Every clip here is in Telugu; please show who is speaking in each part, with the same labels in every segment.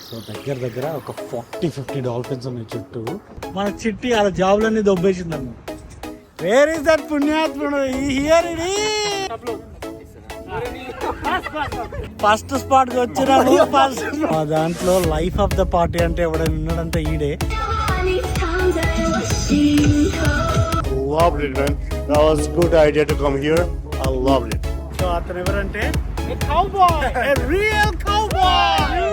Speaker 1: సో దగ్గర దగ్గర ఒక 40-50 డాల్ఫిన్స్ ఉన్నాయి చుట్టూ. మన చిట్టి అలా జాబులన్నీ దొబ్బేసిందన్న. వేర్ ఇస్ దట్ పుణ్యాత్ముడు? Here it is. First spot కి వచ్చినాము. దాంట్లో లైఫ్ ఆఫ్ ద పార్టీ అంటే ఎవడైనా ఉన్నాడంటే ఈడే.
Speaker 2: Loved it, man. That was a good idea to come here. I loved it.
Speaker 1: So అతను ఎవరంటే a cowboy, a real cowboy.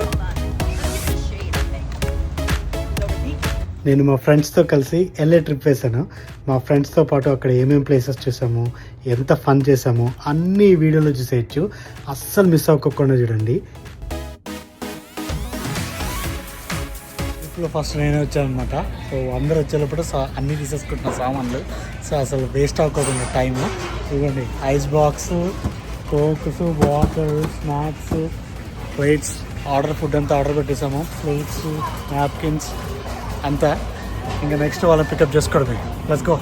Speaker 1: నేను మా ఫ్రెండ్స్తో కలిసి LA ట్రిప్ వేసాను. మా ఫ్రెండ్స్తో పాటు అక్కడ ఏమేమి ప్లేసెస్ చూసాము, ఎంత ఫన్ చేసాము అన్ని వీడియోలో చూసేయచ్చు. అస్సలు మిస్ అవ్వకుండా చూడండి. ట్రిప్లో ఫస్ట్ నేనే వచ్చాను అనమాట. సో అందరూ వచ్చేటప్పుడు అన్నీ తీసేసుకుంటున్నా సామాన్లు. సో అసలు వేస్ట్ అవ్వకుండా టైము. చూడండి, ice box, cokes, water, snacks, plates, food అంతా ఆర్డర్ పెట్టేసాము. ప్లేట్స్, నాప్కిన్స్ అంతా. ఇంకా నెక్స్ట్ వాళ్ళని పికప్ చేసుకోవడమే. Let's go.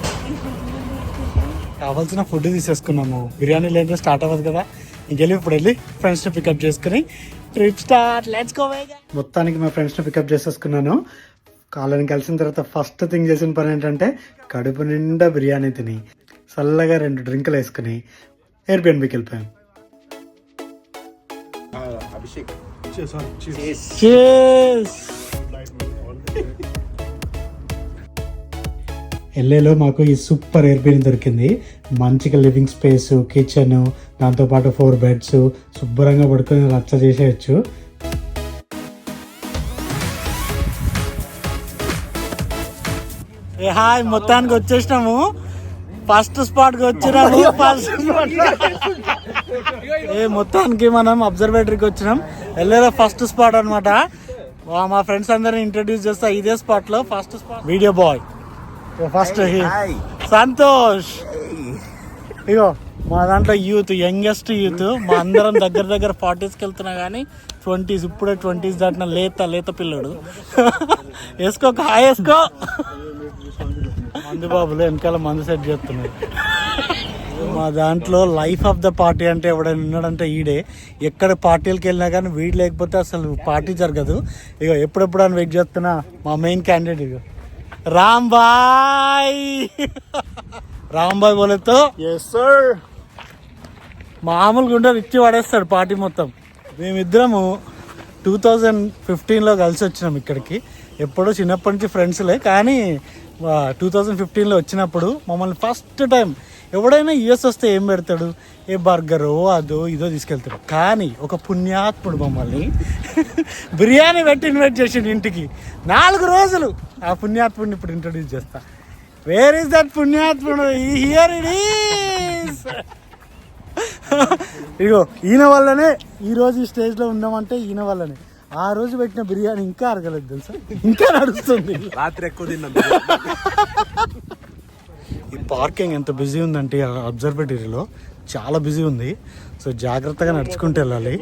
Speaker 1: కావాల్సిన ఫుడ్ తీసేసుకున్నాము. బిర్యానీ లేదంటే స్టార్ట్ అవ్వదు కదా. ఇంకెళ్ళి ఇప్పుడు వెళ్ళి ఫ్రెండ్స్ని పికప్ చేసుకుని ట్రిప్ స్టార్ట్. Let's go. మొత్తానికి మా ఫ్రెండ్స్ని పికప్ చేసేసుకున్నాను. వాళ్ళని కలిసిన తర్వాత ఫస్ట్ థింగ్ చేసిన పని ఏంటంటే కడుపు నిండా బిర్యానీ తిని చల్లగా 2 డ్రింకులు వేసుకుని ఎయిర్బిఎన్బికి వెళ్ళిపోయాం. LAలో మాకు ఈ సూపర్ ఎయిర్బిఎన్ దొరికింది. మంచిగా లివింగ్ స్పేస్, కిచెన్, దాంతోపాటు 4 బెడ్స్, శుభ్రంగా పడుకొని రచ్చ చేసేయచ్చు. హాయ్, మొత్తానికి వచ్చేసినాము. ఫస్ట్ స్పాట్కి వచ్చినాము. మొత్తానికి మనం అబ్జర్వేటరీకి వచ్చినాం. LAలో ఫస్ట్ స్పాట్ అనమాట. మా ఫ్రెండ్స్ అందరిని ఇంట్రడ్యూస్ చేస్తా. ఇదే స్పాట్ లో first spot video boy. First Santosh. ఇగో మా దాంట్లో యూత్, యంగెస్ట్ యూత్. మా అందరం దగ్గర 40s వెళ్తున్నా కానీ 20s, ఇప్పుడే 20s దాటిన లేత పిల్లడు. వేసుకో, హాయ్ వేసుకో. మందు బాబులు వెనకాల మందు సెట్ చేస్తున్నారు. మా దాంట్లో లైఫ్ ఆఫ్ ద పార్టీ అంటే ఎవడైనా ఉన్నాడంటే ఈడే. ఎక్కడ పార్టీలకు వెళ్ళినా కానీ వీడు లేకపోతే అసలు పార్టీ జరగదు. ఇక ఎప్పుడెప్పుడు అని వెయిట్ చేస్తున్నా మా మెయిన్ క్యాండిడేట్ ఇక రాంబాయ్. Rambai బోలేతో
Speaker 2: Yes, sir.
Speaker 1: మామూలుగా ఉండదు, ఇచ్చి పడేస్తాడు పార్టీ మొత్తం. మేమిద్దరము 2015లో కలిసి వచ్చినాం ఇక్కడికి. ఎప్పుడో చిన్నప్పటి నుంచి ఫ్రెండ్స్లే, కానీ 2015లో వచ్చినప్పుడు మమ్మల్ని ఫస్ట్ టైం ఎవడైనా US వస్తే ఏం పెడతాడు, ఏ బర్గరో అదో ఇదో తీసుకెళ్తాడు. కానీ ఒక పుణ్యాత్ముడు మమ్మల్ని బిర్యానీ పెట్టి ఇన్వైట్ చేసిండు ఇంటికి. 4 రోజులు. ఆ పుణ్యాత్ముడిని ఇప్పుడు ఇంట్రొడ్యూస్ చేస్తా. వేర్ ఇస్ దట్ పుణ్యాత్ముడు? Here it is. ఇగో ఈయన వల్లనే ఈరోజు ఈ స్టేజ్లో ఉన్నామంటే ఈయన వల్లనే. ఆ రోజు పెట్టిన బిర్యానీ ఇంకా అరగలేదు తెలుసా, ఇంకా నడుస్తుంది.
Speaker 2: రాత్రి ఎక్కువ తిన్నాం.
Speaker 1: ఈ పార్కింగ్ ఎంత బిజీ ఉందంటే అబ్జర్వేటరీలో చాలా బిజీ ఉంది. సో జాగ్రత్తగా నడుచుకుంటూ వెళ్ళాలి.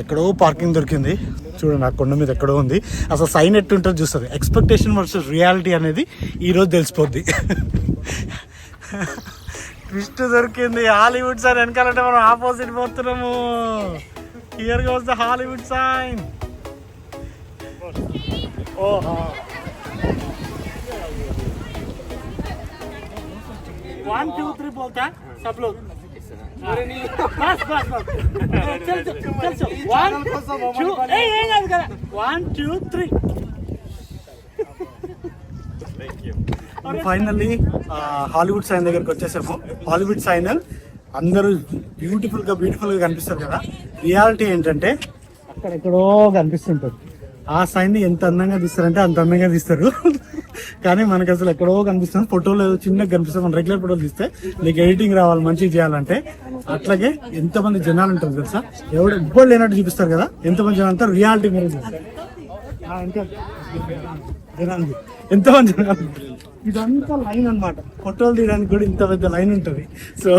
Speaker 1: ఎక్కడో పార్కింగ్ దొరికింది చూడండి, ఆ కొండ మీద ఎక్కడో ఉంది. అసలు సైన్ ఎట్టుంటుందో చూస్తుంది. ఎక్స్పెక్టేషన్ వర్సెస్ రియాలిటీ అనేది ఈరోజు తెలిసిపోద్ది. ట్విస్ట్ దొరికింది. హాలీవుడ్ సైన్ వెనకాలంటే మనం ఆపోజిట్ పోతున్నాము. Here goes the Hollywood sign. ఓహో, 1 2 3 बोलता है सब लोग. बस 1 2 3. ఫైనల్లీ హాలీవుడ్ సైన్ దగ్గరికి వచ్చేసాము. హాలీవుడ్ సైన్ అందరూ బ్యూటిఫుల్ గా కనిపిస్తారు కదా. రియాలిటీ ఏంటంటే అక్కడెక్కడో కనిపిస్తుంటారు. ఆ సైన్ ఎంత అందంగా తీస్తారంటే అంత అందంగా తీస్తారు. కానీ మనకు అసలు ఎక్కడో కనిపిస్తుంది. ఫోటోలు చిన్నగా కనిపిస్తుంది. మన రెగ్యులర్ ఫోటోలు తీస్తే నీకు ఎడిటింగ్ రావాలి, మంచిగా చేయాలంటే. అట్లాగే ఎంతమంది జనాలు ఉంటారు తెలుసా, ఎవ్వరు లేనట్టు చూపిస్తారు కదా. ఎంతమంది జనాలు అంటారు రియాలిటీ మీద జనాలు, ఎంతమంది జనాలు. ఇదంతా లైన్ అన్నమాట. ఫోటోలు తీయడానికి కూడా ఇంత పెద్ద లైన్ ఉంటుంది. సో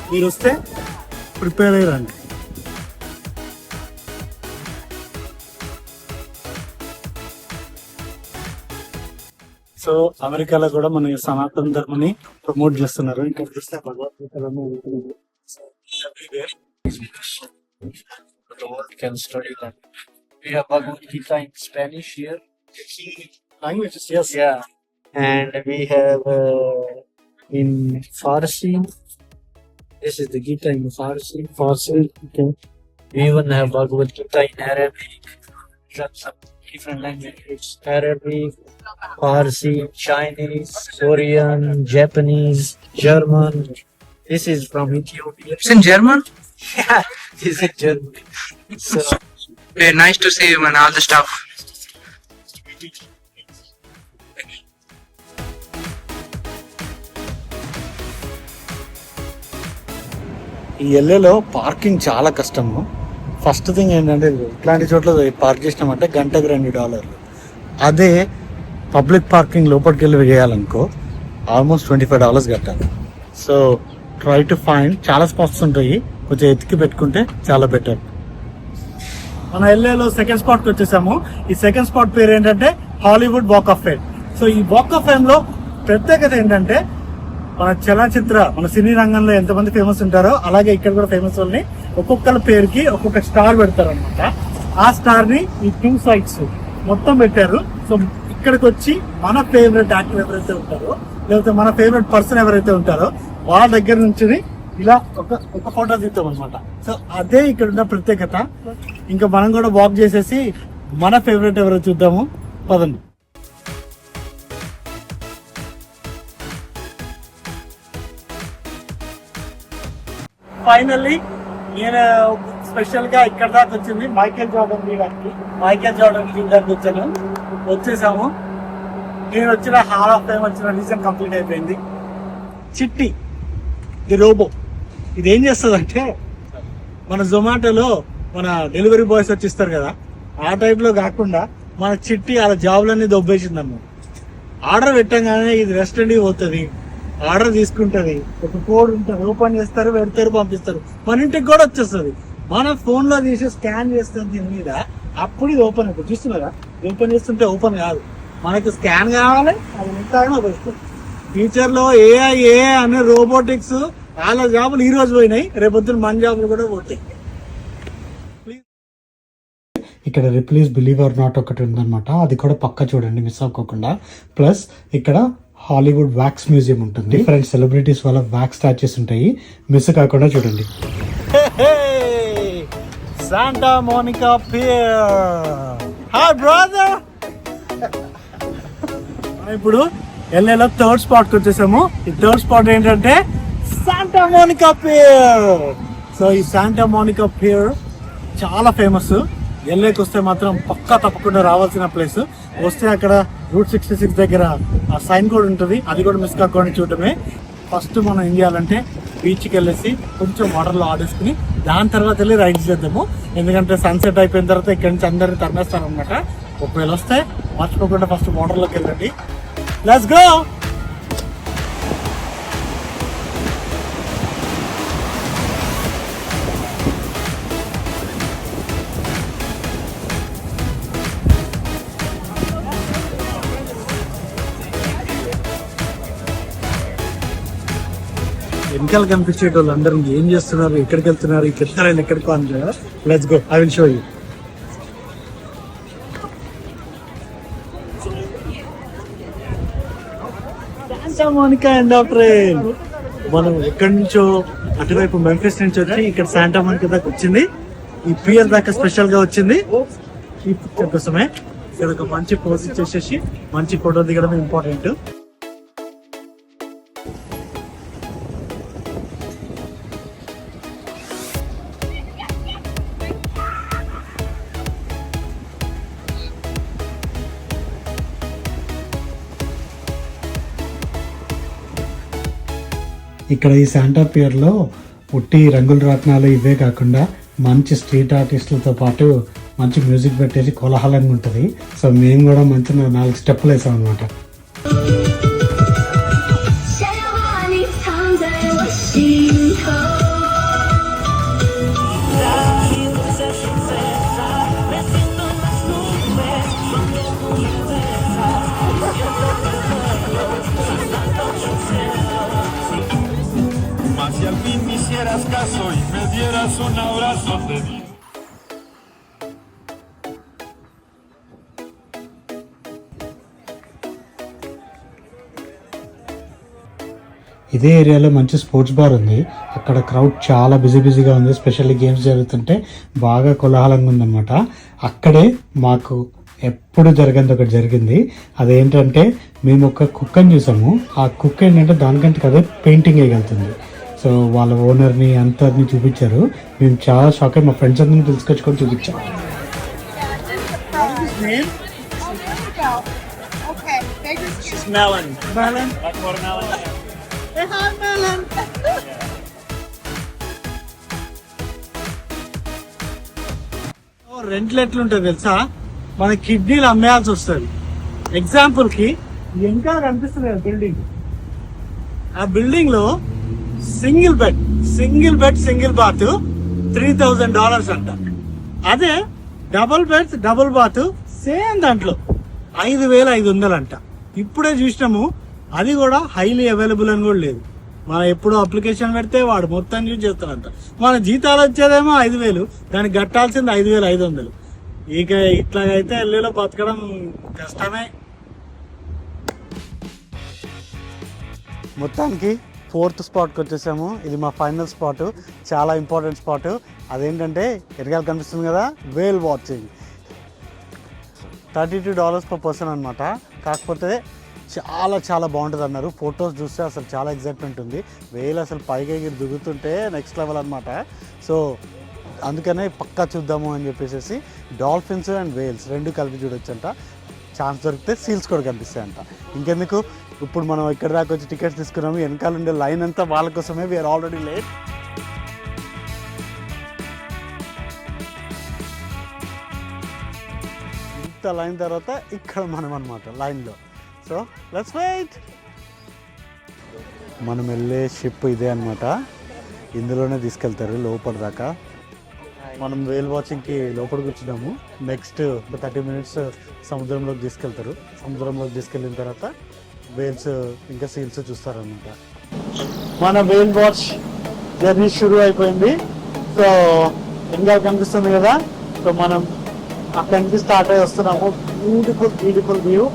Speaker 1: మీరు వస్తే ప్రిపేర్ అయ్యారండి. సో అమెరికాలో కూడా మన సనాతన ధర్మని ప్రమోట్ చేస్తున్నారు. ఇంకా చూస్తే భగవద్గీతలను
Speaker 3: the world can study that. We have Bhagavad Gita in Spanish here.
Speaker 1: Languages, yes.
Speaker 3: Yeah. And we have in Farsi. This is the Gita in Farsi.
Speaker 1: Okay.
Speaker 3: We even have Bhagavad Gita in Arabic. Some different languages. Arabic, Farsi, Chinese, Korean, Japanese, German. This is from Ethiopia.
Speaker 4: It's in German.
Speaker 3: Yeah, this is German. So,
Speaker 4: Very nice to see you, man. All the stuff.
Speaker 1: ఈ ఎల్ఏలో పార్కింగ్ చాలా కష్టము. ఫస్ట్ థింగ్ ఏంటంటే ఇట్లాంటి చోట్ల పార్క్ చేసినామంటే గంటకు $2. అదే పబ్లిక్ పార్కింగ్ లోపలికి వెళ్ళి వేయాలనుకో ఆల్మోస్ట్ $25 కట్టాలి. సో ట్రై టు ఫైండ్, చాలా స్పాట్స్ ఉంటాయి, కొంచెం ఎతికి పెట్టుకుంటే చాలా బెటర్. మన ఎల్ఏలో సెకండ్ స్పాట్కి వచ్చేసాము. ఈ సెకండ్ స్పాట్ పేరు ఏంటంటే Hollywood walk of fame. So ఈ వాక్ ఆఫ్ ఫేమ్ లో ప్రత్యేకత ఏంటంటే మన సినీ రంగంలో ఎంతమంది ఫేమస్ ఉంటారో అలాగే ఇక్కడ కూడా ఫేమస్ వాళ్ళని ఒక్కొక్కరి పేరుకి ఒక్కొక్క స్టార్ పెడతారు అనమాట. ఆ స్టార్ ని ఈ 2 sides మొత్తం పెట్టారు. సో ఇక్కడికి వచ్చి మన ఫేవరెట్ యాక్టర్ ఎవరైతే ఉంటారో లేకపోతే మన ఫేవరెట్ పర్సన్ ఎవరైతే ఉంటారో వాళ్ళ దగ్గర నుంచి ఇలా ఒక ఫోటో తీస్తాం అనమాట. సో అదే ఇక్కడ ఉన్న ప్రత్యేకత. ఇంకా మనం కూడా వాక్ చేసేసి మన ఫేవరెట్ ఎవరో చూద్దాము, పదండి. ఫైనల్లీ నేను స్పెషల్ గా ఇక్కడ దాకా వచ్చింది మైకేల్ జార్డన్ చూడడానికి వచ్చేసాము. నేను వచ్చిన హాల్ ఆఫ్ ఫేమ్ వచ్చిన రీజన్ కంప్లీట్ అయిపోయింది. చిట్టి ది రోబో ఇది ఏం చేస్తుంది అంటే మన జొమాటోలో మన డెలివరీ బాయ్స్ వచ్చి ఇస్తారు కదా, ఆ టైప్ లో కాకుండా మన చిట్టి అలా జాబ్లన్నీ దొబ్బేసిందమ్మ. ఆర్డర్ పెట్టంగానే ఇది రెస్టారెంట్కి పోతుంది, ఆర్డర్ తీసుకుంటది, ఒక కోడ్ ఉంటుంది, ఓపెన్ చేస్తారు, పెడతారు, పంపిస్తారు, మన ఇంటికి కూడా వచ్చేస్తుంది. మన ఫోన్ లో తీసి స్కాన్ చేస్తుంది దీని మీద, అప్పుడు ఇది ఓపెన్ అవుతుంది. చూస్తున్నారా, ఓపెన్ చేస్తుంటే ఓపెన్ కాదు, మనకి స్కాన్ కావాలి, అది ఎంత వస్తుంది. ఫ్యూచర్ లో ఏ అనే రోబోటిక్స్ వాళ్ళ జాబులు ఈ రోజు పోయినాయి, రేపొద్దున మన జాబులు కూడా పోతాయి. ఇక్కడ రిప్లీజ్ బిలీవ్ ఆర్ నాట్ ఒకటి ఉందన్నమాట, అది కూడా పక్క చూడండి మిస్ అవ్వకుండా. ప్లస్ ఇక్కడ హాలీవుడ్ వ్యాక్స్ మ్యూజియం ఉంటుంది, డిఫరెంట్ సెలబ్రిటీస్ వాళ్ళ వ్యాక్స్ స్టాచ్యూస్ ఉంటాయి, మిస్ కాకుండా చూడండి. Santa Monika pier. Hi brother. ఇప్పుడు ఎల్ఏలో థర్డ్ స్పాట్ కి వచ్చేసాము. ఈ థర్డ్ స్పాట్ ఏంటంటే శాంటా మోనికా పియర్. సో ఈ శాంటా మోనికా పియర్ చాలా ఫేమస్. ఎల్ఏకి వస్తే మాత్రం పక్కా తప్పకుండా రావాల్సిన ప్లేస్. వస్తే అక్కడ రూట్ 66 దగ్గర ఆ సైన్ కూడా ఉంటుంది, అది కూడా మిస్ కాకుండా చూడటమే. ఫస్ట్ మనం ఏం చేయాలంటే బీచ్కి వెళ్ళేసి కొంచెం వాటర్లో ఆడేసుకుని దాని తర్వాత వెళ్ళి రైడ్స్ చేద్దాము. ఎందుకంటే సన్సెట్ అయిపోయిన తర్వాత ఇక్కడ నుంచి అందరిని తరిమేస్తారు అనమాట. ఒకవేళ వస్తే మర్చిపోకుండా ఫస్ట్ వాటర్లోకి వెళ్ళండి. Let's go. వెనకాల కనిపించే వాళ్ళందరూ ఏం చేస్తున్నారు, ఎక్కడికి వెళ్తున్నారు, ఎక్కడికో అంటారు. Let's go, I will show you. Santa Monika end of train. మనం ఎక్కడి నుంచో అటువైపు మెంఫిస్ నుంచి వచ్చి ఇక్కడ శాంటా మోనికా దాకా వచ్చింది. ఈ పియర్ దాకా స్పెషల్ గా వచ్చింది ఈ పిక్చర్ కోసమే. ఇక్కడ ఒక మంచి పోజ్ చేసేసి మంచి ఫోటో దిగడం ఇంపార్టెంట్. ఇక్కడ ఈ శాంటా పియర్ లో ఉట్టి రంగుల రత్నాలు ఇవే కాకుండా మంచి స్ట్రీట్ ఆర్టిస్టులతో పాటు మంచి మ్యూజిక్ పెట్టేసి కోలాహలంగా ఉంటుంది. సో మేము కూడా మంచి 4 స్టెప్పులు వేసాం అనమాట.
Speaker 5: Si al fin me hicieras caso y me dieras un abrazo te di.
Speaker 1: ఇదే ఏరియాలో మంచి స్పోర్ట్స్ బార్ ఉంది. అక్కడ క్రౌడ్ చాలా బిజీగా ఉంది. స్పెషల్లీ గేమ్స్ జరుగుతుంటే బాగా కోలాహలంగా ఉందన్నమాట. అక్కడే మాకు ఎప్పుడు జరగంది ఒకటి జరిగింది. అదేంటంటే మేము ఒక కుక్కని చూసాము. ఆ కుక్క ఏంటంటే దానికంటే అదే పెయింటింగ్ వేయగలుగుతుంది. సో వాళ్ళ ఓనర్ని అంతని చూపించారు. మేము చాలా షాక్ అయ్యి మా ఫ్రెండ్స్ అందరిని పిలుచుకొచ్చుకొని చూపించాం.
Speaker 5: Okay, Baker's
Speaker 1: It's melon. Melon? Like watermelon? Hey, hi, melon. రెంట్లు ఎట్లుంటుంది తెలుసా? మన కిడ్నీలు అమ్మేయాల్సి వస్తుంది. ఎగ్జాంపుల్ కి ఇంకా కనిపిస్తుంది కదా బిల్డింగ్. ఆ బిల్డింగ్ లో సింగిల్ బెడ్ సింగిల్ బాత్ $3,000 అంట. అదే double beds double bath same దాంట్లో 5,500 అంట. ఇప్పుడే చూసినాము. అది కూడా హైలీ అవైలబుల్ అని కూడా లేదు. మనం ఎప్పుడు అప్లికేషన్ పెడితే వాడు మొత్తం యూజ్ చేస్తారంట. మన జీతాలు వచ్చేదేమో 5,000, దానికి కట్టాల్సింది 5,500. ఇక ఇట్లాగైతే ఎల్లులో బతకడం కష్టమే. మొత్తానికి 4th స్పాట్కి వచ్చేసాము. ఇది మా ఫైనల్ స్పాట్, చాలా ఇంపార్టెంట్ స్పాట్. అదేంటంటే ఎరగాలి కనిపిస్తుంది కదా, వేల్ వాచింగ్. $32 per person అనమాట. కాకపోతే చాలా బాగుంటుంది అన్నారు. ఫొటోస్ చూస్తే అసలు చాలా ఎగ్జైట్మెంట్ ఉంది. వేలు అసలు పైకి ఎగిరి దిగుతుంటే నెక్స్ట్ లెవెల్ అనమాట. సో అందుకనే పక్కా చూద్దాము అని చెప్పేసి డాల్ఫిన్స్ అండ్ వేల్స్ రెండు కలిపి చూడొచ్చంట. ఛాన్స్ దొరికితే సీల్స్ కూడా కనిపిస్తాయంట. ఇంకెందుకు, ఇప్పుడు మనం ఇక్కడ దాకా వచ్చి టికెట్స్ తీసుకున్నాము. వెనకాల ఉండే లైన్ అంతా వాళ్ళ కోసమే. We are already late. ఇంత లైన్ తర్వాత ఇక్కడ మనం అనమాట లైన్లో. So let's wait. మనం వెళ్ళే షిప్ ఇదే అనమాట. ఇందులోనే తీసుకెళ్తారు లోపల దాకా. మనం వేల్ వాచింగ్కి లోపల కూర్చున్నాము. నెక్స్ట్ 30 minutes సముద్రంలోకి తీసుకెళ్తారు. సముద్రంలోకి తీసుకెళ్ళిన తర్వాత వేల్స్ ఇంకా సీల్స్ చూస్తారనమాట. మన వేల్ వాచ్ జర్నీ షురూ అయిపోయింది. సో ఇంకా కనిపిస్తుంది కదా. సో మనం అక్కడి నుంచి స్టార్ట్ అయ్యి వస్తున్నాము. Beautiful view.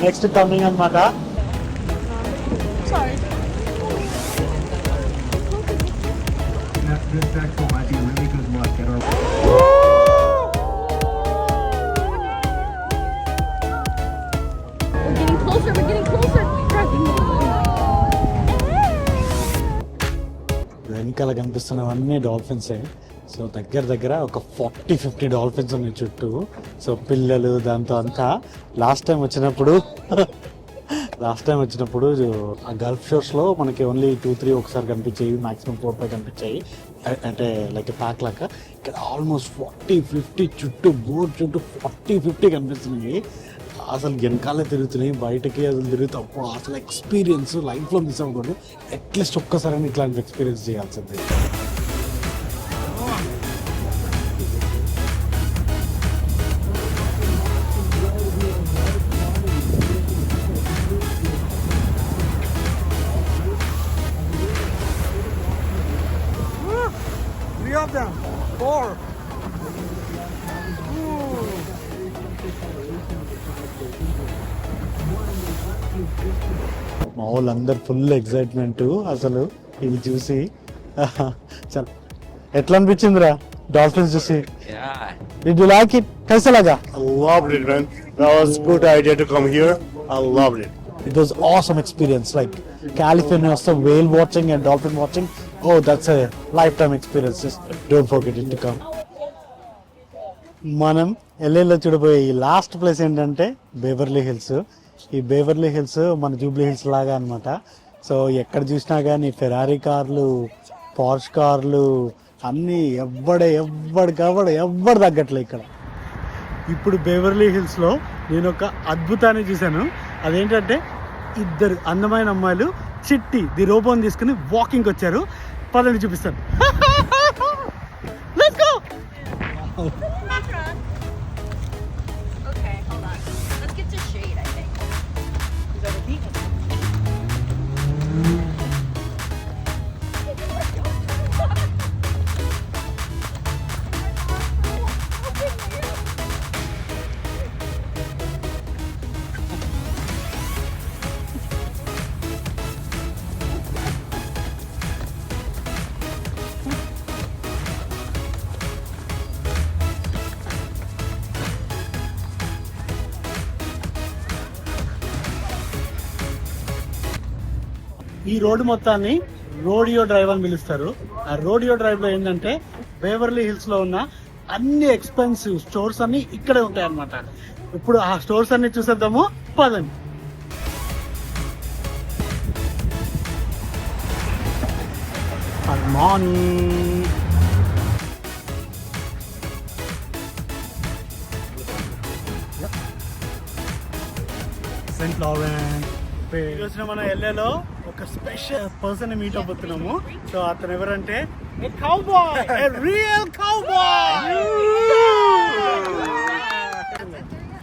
Speaker 1: నెక్స్ట్ కమింగ్ అనమాట.
Speaker 5: Sorry. We're getting closer.
Speaker 1: వెనకాల కనిపిస్తున్నవన్నీ డాల్ఫిన్సే. సో దగ్గర ఒక 40-50 డాల్ఫిన్స్ ఉన్నాయి చుట్టూ. సో పిల్లలు దాంతో అంతా. లాస్ట్ టైం వచ్చినప్పుడు ఆ గల్ఫ్ షోర్స్లో మనకి ఓన్లీ 2-3 ఒకసారి కనిపించాయి. మాక్సిమం 4-5 కనిపించాయి. అంటే లైక్ ప్యాక్ లాగా. ఇక్కడ ఆల్మోస్ట్ 40-50 చుట్టూ, బోట్ చుట్టూ 40-50 కనిపిస్తున్నాయి. అసలు వెనకాలే తిరుగుతున్నాయి, బయటకి అసలు తిరుగుతాం. అసలు ఎక్స్పీరియన్స్ లైఫ్లో మిస్ అవ్వకూడదు. అట్లీస్ట్ ఒక్కసారి ఇట్లాంటి ఎక్స్పీరియన్స్ చేయాల్సిందే. మా వాళ్ళందరూ ఫుల్ ఎక్సైట్మెంట్ అసలు ఇది చూసి. చల్, ఎట్లా అనిపించిందిరా డాల్ఫిన్స్ చూసి? Did you like it? कैसा लगा?
Speaker 2: I loved it, man. That was a good idea to come here. I loved it.
Speaker 1: It was awesome experience. Like California was the whale watching and dolphin watching. Oh, that's a lifetime experience. Just don't forget it to come. మనం ఎల్ఏలో చూడబోయే ఈ లాస్ట్ ప్లేస్ ఏంటంటే బేవర్లీ హిల్స్. ఈ బేవర్లీ హిల్స్ మన జూబ్లీ హిల్స్ లాగా అనమాట. సో ఎక్కడ చూసినా కానీ ఫెరారీ కార్లు, పార్ష్ కార్లు అన్నీ ఎవ్వడు తగ్గట్లే ఇక్కడ. ఇప్పుడు బేవర్లీ హిల్స్లో నేను ఒక అద్భుతాన్ని చూశాను. అదేంటంటే ఇద్దరు అందమైన అమ్మాయిలు చిట్టి ది రోబోని తీసుకుని వాకింగ్కి వచ్చారు. పదండి చూపిస్తాను. Let's go.
Speaker 5: Okay, hold on. Let's get to shade, I think.
Speaker 1: ఈ రోడ్డు మొత్తాన్ని రోడియో డ్రైవ్ అని పిలుస్తారు. ఆ రోడియో డ్రైవ్ లో ఏంటంటే బేవర్లీ హిల్స్ లో ఉన్న అన్ని ఎక్స్పెన్సివ్ స్టోర్స్ అన్ని ఇక్కడే ఉంటాయి అన్నమాట. ఇప్పుడు ఆ స్టోర్స్ అన్ని చూసేద్దాము, పదండి. Good morning. Saint Lawrence. ఈరోజు మన ఎల్ఏలో ఒక స్పెషల్ పర్సన్ ని మీట్ అవ్వబోతున్నాము. సో అతను ఎవరంటే cowboy, a real cowboy.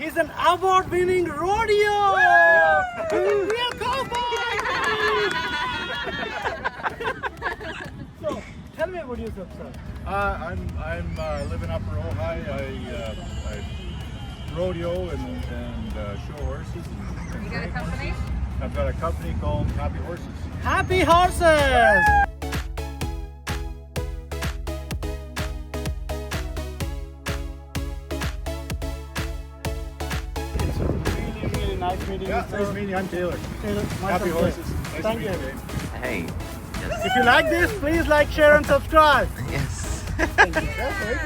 Speaker 1: He's an award-winning rodeo. Real cowboy. So tell me about yourself, sir.
Speaker 6: I'm live in Upper Ojai. I rodeo and show horses.
Speaker 5: You got a company?
Speaker 6: I've got a company called Happy Horses.
Speaker 1: Happy horses. It's really nice meeting you,
Speaker 6: Yeah,
Speaker 1: sir.
Speaker 6: nice meeting you. I'm Taylor.
Speaker 1: Much
Speaker 6: Happy
Speaker 1: obliged.
Speaker 6: Horses. Nice
Speaker 1: Thank
Speaker 6: to
Speaker 1: you.
Speaker 6: meet you.
Speaker 4: Hey.
Speaker 1: If you like this, please like, share, and subscribe.
Speaker 4: Yes.
Speaker 6: Yeah, thank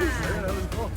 Speaker 6: you, sir. That was cool.